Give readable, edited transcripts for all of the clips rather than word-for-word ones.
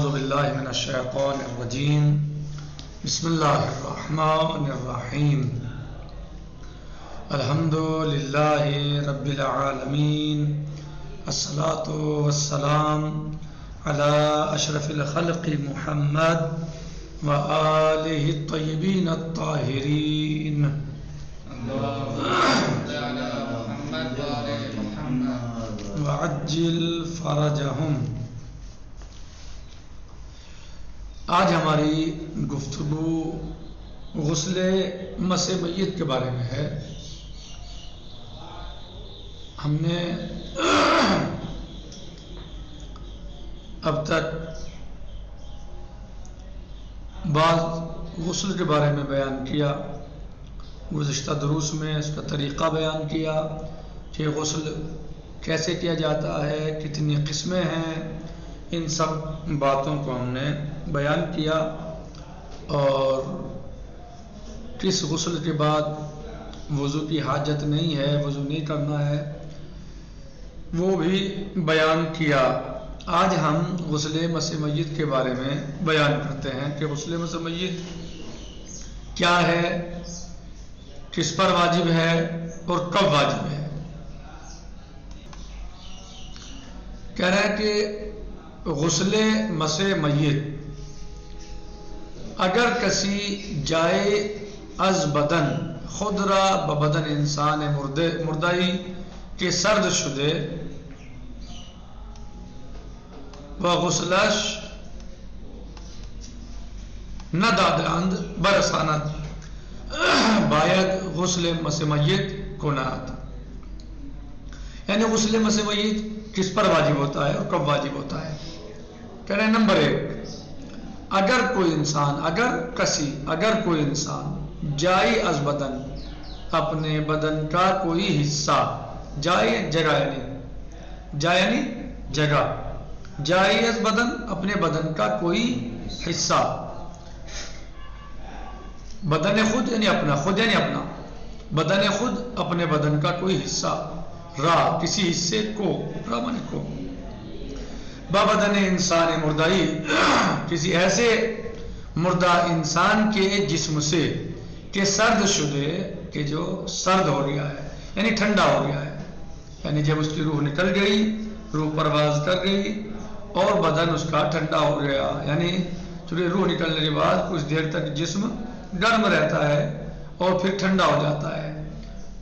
اعوذ باللہ من الشیطان الرجیم بسم اللہ الرحمن الرحیم الحمد للہ رب العالمین الصلاۃ والسلام علی اشرف الخلق محمد وآلہ الطیبین الطاہرین وعجل فرجہم۔ آج ہماری گفتگو غسل مس میت کے بارے میں ہے۔ ہم نے اب تک بعض غسل کے بارے میں بیان کیا، گزشتہ دروس میں اس کا طریقہ بیان کیا کہ غسل کیسے کیا جاتا ہے، کتنی قسمیں ہیں، ان سب باتوں کو ہم نے بیان کیا، اور کس غسل کے بعد وضو کی حاجت نہیں ہے، وضو نہیں کرنا ہے، وہ بھی بیان کیا۔ آج ہم غسل مس میت کے بارے میں بیان کرتے ہیں کہ غسل مس میت کیا ہے، کس پر واجب ہے اور کب واجب ہے۔ کہہ رہے ہیں کہ غسل مس میت اگر کسی جائے از بدن خود را ببدن انسان مردائی کے سرد شدے و غسلش ندادند برساند باید غسل مس میت کند۔ یعنی غسل مس میت کس پر واجب ہوتا ہے اور کب واجب ہوتا ہے۔ کہہ رہے ہیں نمبر 1، اگر کوئی انسان جائی از بدن اپنے بدن کا کوئی حصہ، جگہ جائی از بدن اپنے بدن کا کوئی حصہ، بدن خود یعنی اپنا، بدن خود اپنے بدن کا کوئی حصہ، کسی حصے کو، بدن انسان مردائی کسی ایسے مردہ انسان کے جسم سے کہ سرد شدے، کہ جو سرد ہو گیا ہے یعنی ٹھنڈا ہو گیا ہے، یعنی جب اس کی روح نکل گئی، روح پرواز کر گئی اور بدن اس کا ٹھنڈا ہو گیا، یعنی چونکہ روح نکلنے کے بعد کچھ دیر تک جسم گرم رہتا ہے اور پھر ٹھنڈا ہو جاتا ہے۔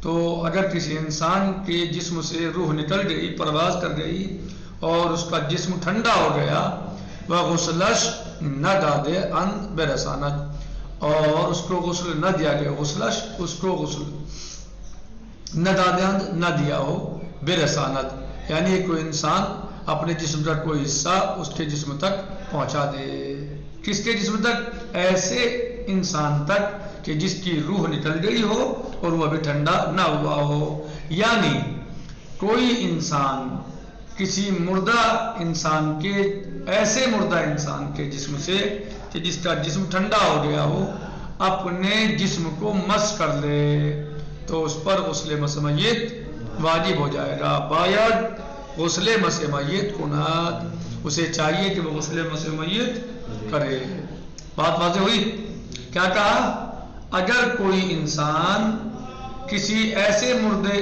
تو اگر کسی انسان کے جسم سے روح نکل گئی، پرواز کر گئی اور اس کا جسم ٹھنڈا ہو گیا، وہ غسلش نہ دادے ان برسانت، اور اس کو غسل نہ دیا گیا، غسلش اس کو غسل نہ دادے نہ دیا ہو برسانت، یعنی کوئی انسان اپنے جسم کا کوئی حصہ اس کے جسم تک پہنچا دے۔ کس کے جسم تک؟ ایسے انسان تک کہ جس کی روح نکل گئی ہو اور وہ ابھی ٹھنڈا نہ ہوا ہو، یعنی کوئی انسان کسی مردہ انسان کے، ایسے مردہ انسان کے جسم سے کہ جس کا جسم ٹھنڈا ہو گیا ہو، اپنے جسم کو مس کر لے تو اس پر غسل مس میت واجب ہو جائے گا۔ باید غسل مس میت کند، اسے چاہیے کہ وہ غسل مس میت کرے۔ بات واضح ہوئی؟ کیا کہا؟ اگر کوئی انسان کسی ایسے مردے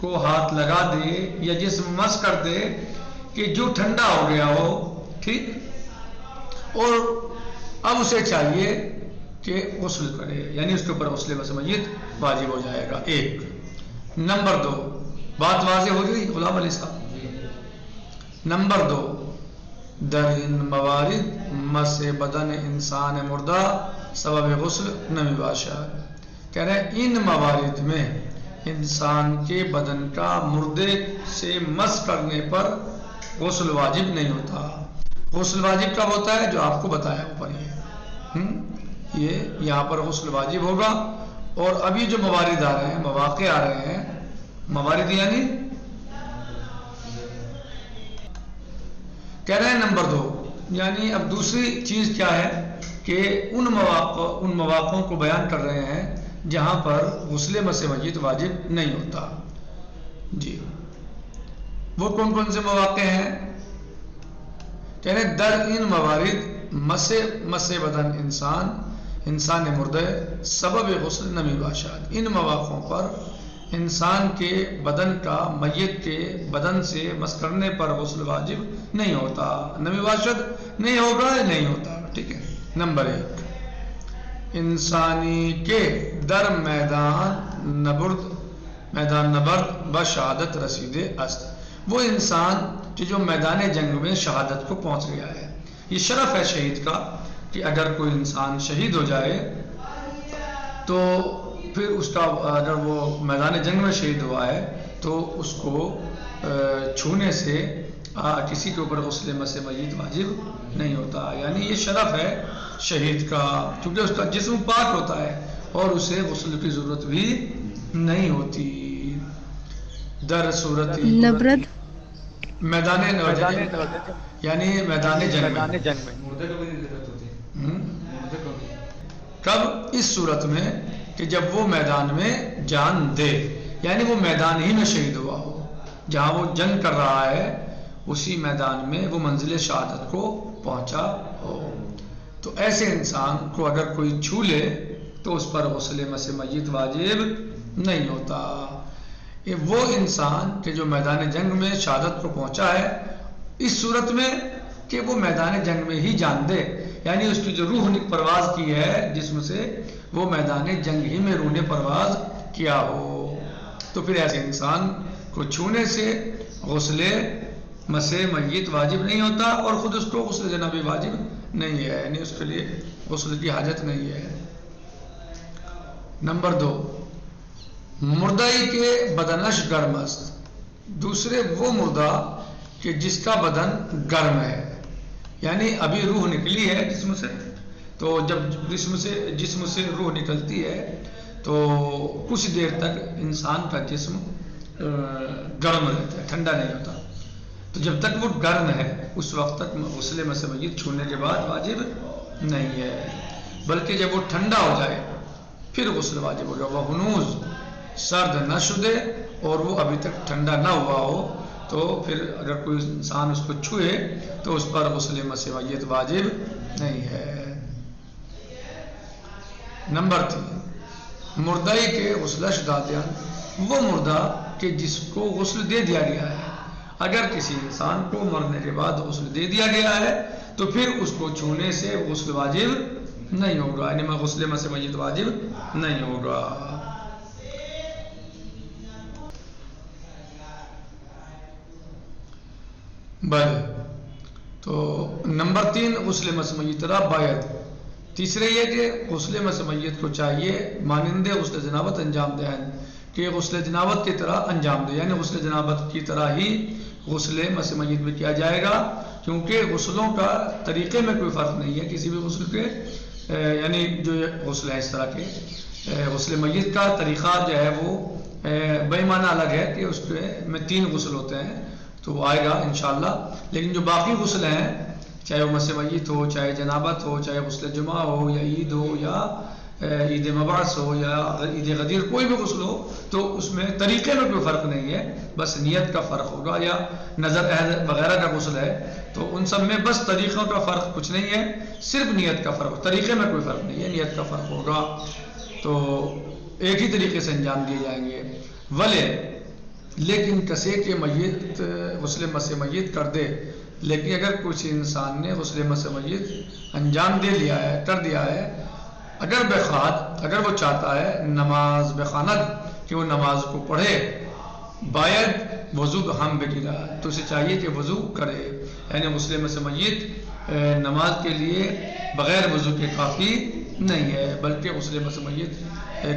کو ہاتھ لگا دے یا جسم مس کر دے کہ جو ٹھنڈا ہو گیا ہو، ٹھیک، اور اب اسے چاہیے کہ غسل کرے، یعنی اس کے اوپر غسل مس میت واجب ہو جائے گا۔ 1 نمبر 2، بات واضح ہو گئی غلام علی صاحب؟ نمبر 2، در ان موارد مس بدن انسان مردہ سبب غسل نمی باشد۔ کہہ رہے ہیں ان موارد میں انسان کے بدن کا مردے سے مس کرنے پر غسل واجب نہیں ہوتا۔ غسل واجب کب ہوتا ہے؟ جو آپ کو بتایا اوپر یہ یہاں پر غسل واجب ہوگا۔ اور ابھی جو موارد آ رہے ہیں، مواقع آ رہے ہیں، موارد یعنی کہہ رہے ہیں نمبر 2، یعنی اب دوسری چیز کیا ہے کہ ان مواقعوں کو بیان کر رہے ہیں جہاں پر غسل مس میت واجب نہیں ہوتا۔ جی، وہ کون کون سے مواقع ہیں؟ یعنی در ان موارد مس بدن انسان مردہ سبب غسل نمی باشد، ان مواقعوں پر انسان کے بدن کا میت کے بدن سے مس کرنے پر غسل واجب نہیں ہوتا، نمی باشد نہیں ہوگا، نہیں ہوتا، ٹھیک ہے۔ نمبر 1، انسانی کے در میدان نبرد بشہادت رسیدے است، وہ انسان جو میدان جنگ میں شہادت کو پہنچ گیا ہے۔ یہ شرف ہے شہید کا کہ اگر کوئی انسان شہید ہو جائے تو پھر اس کا اگر وہ میدان جنگ میں شہید ہوا ہے تو اس کو چھونے سے کسی کے اوپر غسل مس میت واجب نہیں ہوتا، یعنی یہ شرف ہے شہید کا، کیونکہ اس کا جسم پاک ہوتا ہے اور اسے غسل کی ضرورت بھی نہیں ہوتی۔ در صورت نبرد میدان یعنی میدان جنگ میں کب؟ اس صورت میں کہ جب وہ میدان میں جان دے، یعنی وہ میدان ہی میں شہید ہوا ہو، جہاں وہ جنگ کر رہا ہے اسی میدان میں وہ منزل شہادت کو پہنچا ہو، تو ایسے انسان کو اگر کوئی چھو لے تو اس پر غسل مس میت واجب نہیں ہوتا۔ یہ وہ انسان کہ جو میدان جنگ میں شہادت کو پہنچا ہے اس صورت میں کہ وہ میدان جنگ میں ہی جان دے، یعنی اس کی جو روح نے پرواز کی ہے جسم سے وہ میدان جنگ ہی میں روح نے پرواز کیا ہو، تو پھر ایسے انسان کو چھونے سے غسل مس میت واجب نہیں ہوتا اور خود اس کو غسل جنابی واجب نہیں ہے، یعنی اس کے لیے غسل کی حاجت نہیں ہے۔ نمبر 2، مردائی کے بدنش گرم است، دوسرے وہ مردہ کہ جس کا بدن گرم ہے، یعنی ابھی روح نکلی ہے جسم سے، تو جب جسم سے روح نکلتی ہے تو کچھ دیر تک انسان کا جسم گرم رہتا ہے، ٹھنڈا نہیں ہوتا، تو جب تک وہ گرم ہے اس وقت تک غسل مس میت چھونے کے بعد واجب نہیں ہے، بلکہ جب وہ ٹھنڈا ہو جائے پھر غسل واجب ہوگا۔ وہ ہنوز سرد نہ شدے اور وہ ابھی تک ٹھنڈا نہ ہوا ہو تو پھر اگر کوئی انسان اس کو چھوئے تو اس پر غسل مس میت واجب نہیں ہے۔ نمبر 3، مردائی کے غسلش دادیان، وہ مردہ کہ جس کو غسل دے دیا گیا ہے، اگر کسی انسان کو مرنے کے بعد غسل دے دیا گیا ہے تو پھر اس کو چھونے سے غسل واجب نہیں ہوگا، یعنی غسل مس میت واجب نہیں ہوگا۔ بھلے تو نمبر 3، غسل مس میت را باید، تیسرے یہ کہ غسل مس میت کو چاہیے مانند غسل جنابت انجام دہن، کہ غسل جنابت کی طرح انجام دے، یعنی غسل جنابت کی طرح ہی غسل مس میت میں کیا جائے گا، کیونکہ غسلوں کا طریقے میں کوئی فرق نہیں ہے کسی بھی غسل کے، یعنی جو غسل ہے اس طرح کے غسل میت کا طریقہ جو ہے وہ بے معنی الگ ہے کہ اس میں 3 غسل ہوتے ہیں، تو وہ آئے گا انشاءاللہ، لیکن جو باقی غسل ہیں چاہے وہ مس میت ہو، چاہے جنابت ہو، چاہے غسل جمعہ ہو یا عید ہو یا عید مبعث ہو یا عید غدیر، کوئی بھی غسل ہو تو اس میں طریقے میں کوئی فرق نہیں ہے، بس نیت کا فرق ہوگا، یا نظر عہد وغیرہ کا غسل ہے تو ان سب میں بس طریقوں کا فرق کچھ نہیں ہے، صرف نیت کا فرق، طریقے میں کوئی فرق نہیں ہے، نیت کا فرق ہوگا، تو ایک ہی طریقے سے انجام دیے جائیں گے۔ ولے لیکن کسے کے میت غسل مس میت کر دے، لیکن اگر کچھ انسان نے غسل مس میت انجام دے لیا ہے، کر دیا ہے، اگر بخواد، اگر وہ چاہتا ہے نماز بخواند کہ وہ نماز کو پڑھے، باید وضو ہم بگیرا، تو اسے چاہیے کہ وضو کرے، یعنی غسل مس میت نماز کے لیے بغیر وضو کے کافی نہیں ہے، بلکہ غسل مس میت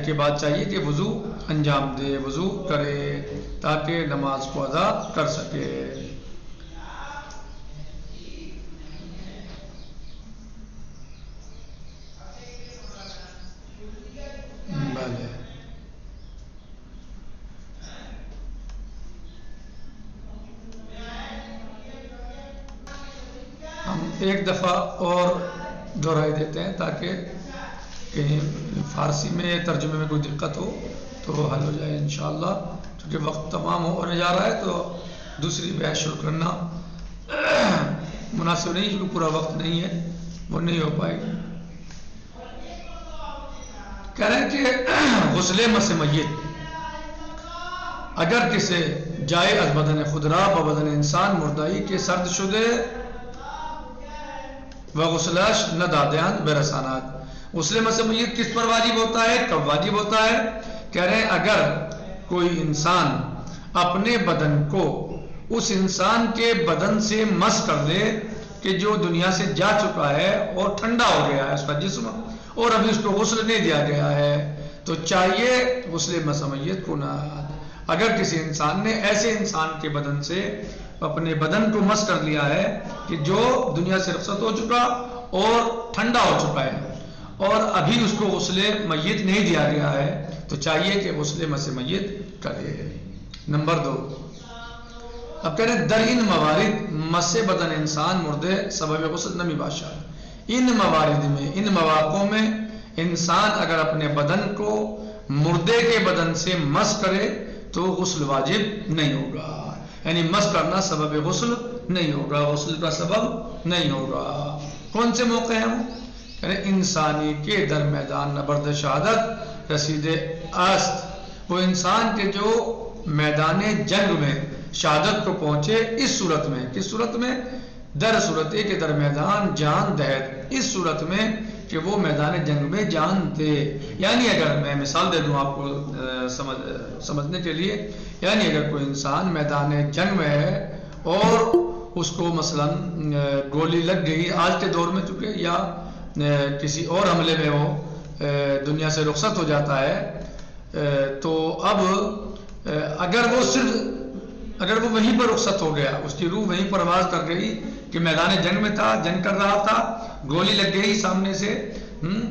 کے بعد چاہیے کہ وضو انجام دے، وضو کرے تاکہ نماز کو ادا کر سکے۔ ہم ایک دفعہ اور دہرائی دیتے ہیں تاکہ کہیں فارسی میں ترجمے میں کوئی دقت ہو تو حل ہو جائے انشاءاللہ، کیونکہ وقت تمام ہونے جا رہا ہے تو دوسری بحث شروع کرنا مناسب نہیں، کیونکہ پورا وقت نہیں ہے، وہ نہیں ہو پائے گی۔ کہہ رہے ہیں کہ غسل مس میت اگر کسی جائے از بدن خودرا و بدن انسان مردائی کے سرد شدے و غسلش ندادیان برسانات۔ غسل مس میت کس پر واجب ہوتا ہے، کب واجب ہوتا ہے؟ کہہ رہے ہیں اگر کوئی انسان اپنے بدن کو اس انسان کے بدن سے مس کر لے کہ جو دنیا سے جا چکا ہے اور ٹھنڈا ہو گیا ہے اس کا جسم، اور ابھی اس کو غسل نہیں دیا گیا ہے، تو چاہیے غسل مس میت کو نہ۔ اگر کسی انسان نے ایسے انسان کے بدن سے اپنے بدن کو مس کر لیا ہے کہ جو دنیا سے رخصت ہو چکا اور ٹھنڈا ہو چکا ہے، اور ابھی اس کو غسل میت نہیں دیا گیا ہے، تو چاہیے کہ غسل مس میت کرے۔ نمبر 2، اب کہہ رہے ہیں در ان موارد مس بدن انسان مردے سبب غسل نمی بادشاہ۔ ان موارد میں، ان مواقعوں میں انسان اگر اپنے بدن کو مردے کے بدن سے مس کرے تو غسل واجب نہیں ہوگا، یعنی مس کرنا سبب غسل نہیں ہوگا، غسل کا سبب نہیں ہوگا۔ کون سے موقع ہیں وہ؟ کہہ رہے انسانی کے در میدان نبرد شہادت رسید است، وہ انسان کے جو میدان جنگ میں شہادت کو پہنچے، اس صورت میں، کس صورت میں؟ در صورت کے در میدان جان دہد، اس صورت میں کہ وہ میدان جنگ میں جان دے۔ یعنی اگر میں مثال دے دوں آپ کو سمجھنے کے لیے، یعنی اگر کوئی انسان میدان جنگ میں ہے اور اس کو مثلا گولی لگ گئی، آج کے دور میں چونکہ یا کسی اور حملے میں وہ دنیا سے رخصت ہو جاتا ہے، تو اب اگر وہ وہیں پر رخصت ہو گیا، اس کی روح وہیں پرواز کر گئی کہ میدان جنگ میں تھا، جنگ کر رہا تھا، گولی لگ گئی سامنے سے،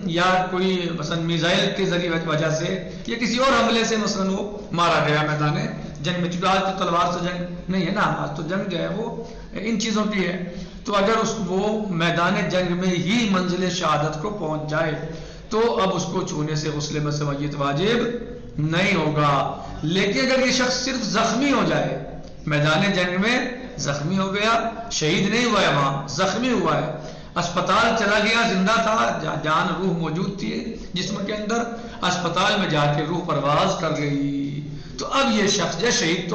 یا کوئی مثلا میزائل کے ذریعے وجہ سے یا کسی اور حملے سے مثلا وہ مارا گیا میدان جنگ میں، چونکہ آج تو تلوار سے جنگ نہیں ہے نا، آج تو جنگ جو ہے وہ ان چیزوں کی ہے، تو اگر وہ میدان جنگ میں ہی منزل شہادت کو پہنچ جائے تو اب اس کو چھونے سے غسل مس میت واجب نہیں ہوگا۔ لیکن اگر یہ شخص صرف زخمی ہو جائے، میدان جنگ میں زخمی ہو گیا، شہید نہیں ہوا ہے، وہاں زخمی ہوا ہے، اسپتال چلا گیا، زندہ تھا، جان روح موجود تھی جسم کے اندر، اسپتال میں جا کے روح پرواز کر گئی، تو اب یہ شخص جو شہید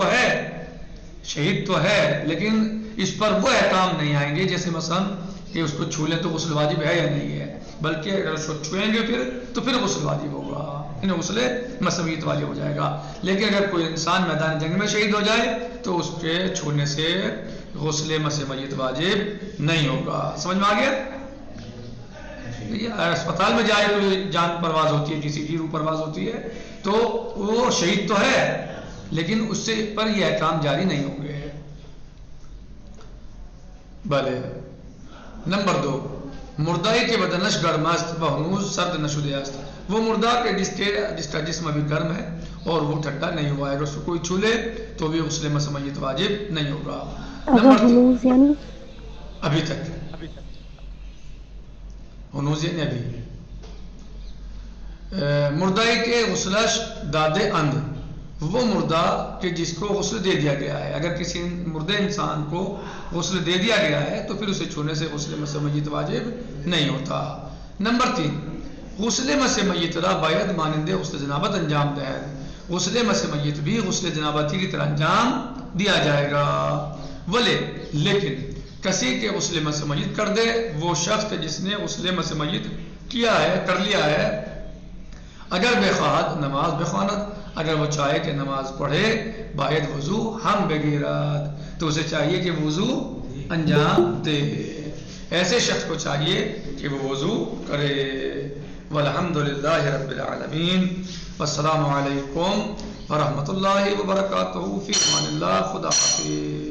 تو ہے لیکن اس پر وہ احکام نہیں آئیں گے جیسے مثلا کہ اس کو چھو لیں تو غسل واجب ہے یا نہیں ہے، بلکہ اگر اس کو چھوئیں گے تو پھر غسل واجب ہوگا، انہیں غسل مس میت واجب ہو جائے گا۔ لیکن اگر کوئی انسان میدان جنگ میں شہید ہو جائے تو اس کے چھونے سے غسل مس میت واجب نہیں ہوگا۔ سمجھ میں آ گیا؟ اسپتال میں جائے تو جان پرواز ہوتی ہے، کسی کی روح پرواز ہوتی ہے، تو وہ شہید تو ہے لیکن اس سے پر یہ احکام جاری نہیں ہوں گے۔ بلے نمبر 2، مردائی کے بدنش گرمست و ہنوز سرد نشدہ است، وہ مردہ کے جس کا جسم ابھی گرم ہے اور وہ ٹھنڈا نہیں ہوا ہے، اگر اس کو کوئی چھو لے تو بھی غسل مس میت واجب نہیں ہوگا۔ نمبر 3، یعنی ابھی تک ہنوز یعنی ابھی، مردائی کے غسلش دادے اند، وہ مردہ کہ جس کو غسل دے دیا گیا ہے، اگر کسی مردے انسان کو غسل دے دیا گیا ہے تو پھر اسے چھونے سے غسل مس میت واجب نہیں ہوتا۔ نمبر 3، غسل مس میت را باید مانندے غسل جنابت انجام دہد، غسل مس میت بھی غسل جنابتی کی طرح انجام دیا جائے گا۔ لیکن کسی کے غسل مس میت کر دے وہ شخص جس نے غسل مس میت کیا ہے، کر لیا ہے، اگر بے خواہد نماز بخواند، اگر وہ چاہے کہ نماز پڑھے، باید وضو ہم بگیرد، تو اسے چاہیے کہ وضو انجام دے، ایسے شخص کو چاہیے کہ وہ وضو کرے۔ والحمدللہ رب العالمین، والسلام علیکم ورحمۃ اللہ وبرکاتہ، فی امان اللہ، خدا حافظ۔